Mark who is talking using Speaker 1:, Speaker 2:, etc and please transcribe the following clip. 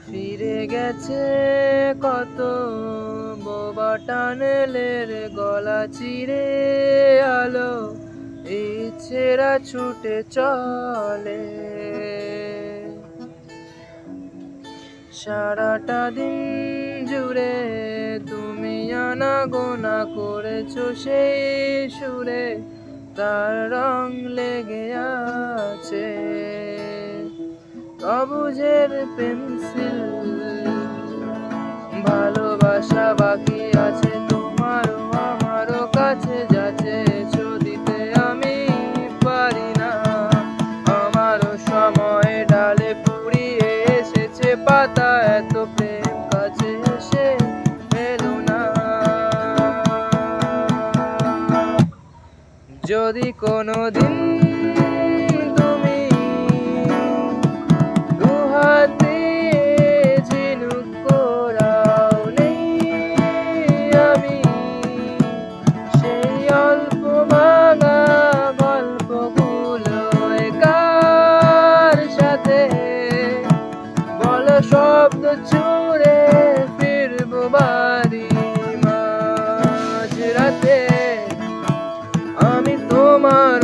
Speaker 1: ফিরে গেছে কত বোবা টানেলের গলা চিরে আলো ইচ্ছেরা ছুটে চলে। সারাটা দিন জুড়ে তুমি আনাগোনা করেছো সেই সুরে, তার রং লেগে আছে সবুজের পেন্সিল। ভালোবাসা বাকি আছে তোমারও আমারও কাছে, যাচ্ছে দিতে আমি পারি না। আমারও সময় ডালে ফুরিয়ে এসেছে পাতা, এত প্রেম কাছে এসে এলো না। যদি কোনোদিন তুমি দুহাতে ঝিনুক কোরাও নেই, আমি সেই অল্প ভাঙা গল্পগুলো কার সাথে বলো শব্দ ছুড়ে ফিরবো বাড়ি মাঝরাতে। আমি তোমার